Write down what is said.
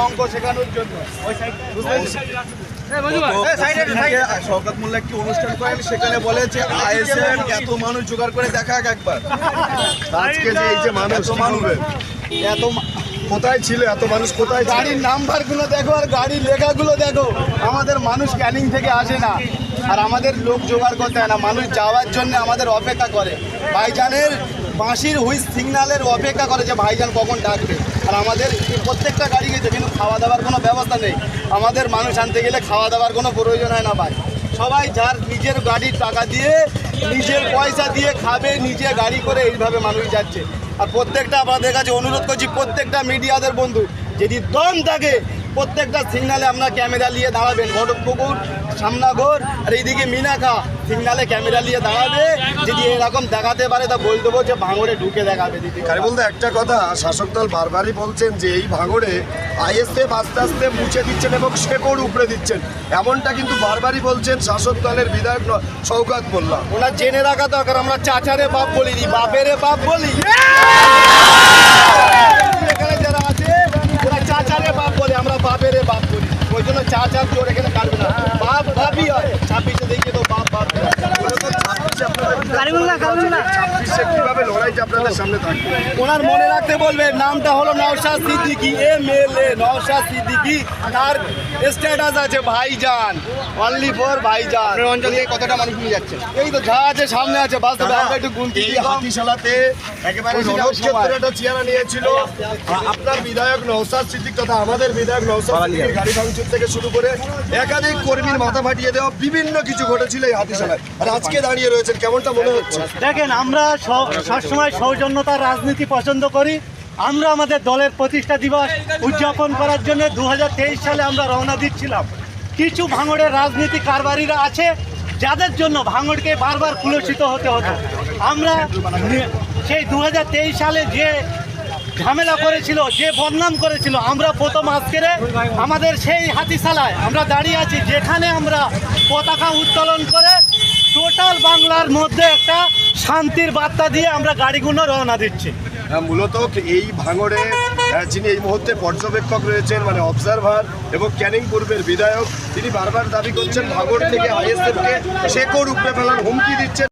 অঙ্ক শেখানোর জন্য শওকত মোল্লা একটি অনুষ্ঠান করেন, সেখানে বলে যে আইএসএফ এত মানুষ জোগাড় করে দেখা একবার। আজকে যে এই যে মানুষ এত কোথায় ছিল, এত মানুষ কোথায়, গাড়ির নাম্বারগুলো দেখো আর গাড়ির লেখাগুলো দেখো। আমাদের মানুষ ক্যানিং থেকে আসে না, আর আমাদের লোক জোগাড় করতে হয় না, মানুষ যাওয়ার জন্য আমাদের অপেক্ষা করে। ভাইজানের বাঁশির হুইস সিগনালের অপেক্ষা করে যে ভাইজান কখন ডাকবে। আর আমাদের প্রত্যেকটা গাড়ি গেছে, কিন্তু খাওয়া দাওয়ার কোনো ব্যবস্থা নেই। আমাদের মানুষ আনতে গেলে খাওয়া দাওয়ার কোনো প্রয়োজন হয় না ভাই। সবাই যার নিজের গাড়ির টাকা দিয়ে, নিজের পয়সা দিয়ে খাবে, নিজে গাড়ি করে এইভাবে মানুষ যাচ্ছে। আর প্রত্যেকটা আপনাদের কাছে অনুরোধ করছি, প্রত্যেকটা মিডিয়াদের বন্ধু, যদি দম থাকে প্রত্যেকটা সিগনালে আমরা ক্যামেরা নিয়ে দাঁড়াবেন। ঘটকপুকুর, সামনাগর আর এইদিকে মিনাখা সিগনালে ক্যামেরা নিয়ে দাঁড়াবে। যদি এরকম দেখাতে পারে তা বল দেবো যে ভাঙড়ে ঢুকে দেখাবে। দিদি বলতে একটা কথা, শাসক দল বারবারই বলছেন যে এই ভাঙড়ে আইএসএফ আস্তে আস্তে মুছে দিচ্ছেন এবং শেকড় উপড়ে দিচ্ছেন, এমনটা কিন্তু বারবারই বলছেন শাসক দলের বিধায়ক শওকত মোল্লা। ওনার জেনে রাখা দরকার, আমরা চাচারে বাপ বলি, বাপেরে বাপ বলি। এখানে যারা আছে ওরা চাচারে বাপ বলে, আমরা বাপেরে বাপ বলি। ওই জন্য চাচার জোর এখানে কাটবে না, বাপ বাপই হয়। 26-এ দেখিয়ে তো বাপ বাপ। ওনার মনে রাখতে বলবে, নামটা হলো নওশাদ সিদ্দিকী, MLA নওশাদ সিদ্দিকী। তার স্ট্যাটাস আছে ভাইজান, অনলি ফর ভাইজান। আপনার অঞ্চলে কতটা মানুষ নিয়ে যাচ্ছে? এই তো যা আছে সামনে আছে, বাস্তবে আমরা একটু গুনতি। হাতিশালাতে একেবারে রণক্ষেত্রে চেহারা নিয়েছিল আপনার বিধায়ক নওশাদ সিদ্দিক তথা আমাদের বিধায়ক নওশাদ সিদ্দিক। গাড়ি ভাঙচুর থেকে শুরু করে একাধিক কর্মীর মাথা ফাটিয়ে দেওয়া বিভিন্ন কিছু ঘটেছিল এই হাতিশালায়। আর আজকে দাঁড়িয়ে রয়েছেন, কেমনটা মনে হচ্ছে? দেখেন, আমরা সবসময় সৌজন্যতার রাজনীতি পছন্দ করি। আমরা আমাদের দলের প্রতিষ্ঠা দিবস উদযাপন করার জন্য 2023 সালে আমরা রওনা দিচ্ছিলাম। কিছু ভাঙড়ের রাজনীতি কারবারিরা আছে যাদের জন্য ভাঙড়কে বারবার কুলসিত হতে হতো। আমরা সেই 2023 সালে যে ঝামেলা করেছিল, যে বদনাম করেছিল, আমরা প্রথম আজকের আমাদের সেই হাতিশালায় আমরা দাঁড়িয়ে আছি, যেখানে আমরা পতাকা উত্তোলন করে টোটাল বাংলার মধ্যে একটা শান্তির বার্তা দিয়ে আমরা গাড়িগুলো রওনা দিচ্ছি। মূলত এই ভাঙড়ে যিনি এই মুহূর্তে পর্যবেক্ষক রয়েছেন, মানে অবজারভার এবং ক্যানিং পূর্বের বিধায়ক, তিনি বারবার দাবি করছেন ভাঙড় থেকে আইএসএফকে শেকড় উপড়ে ফেলার হুমকি দিচ্ছেন।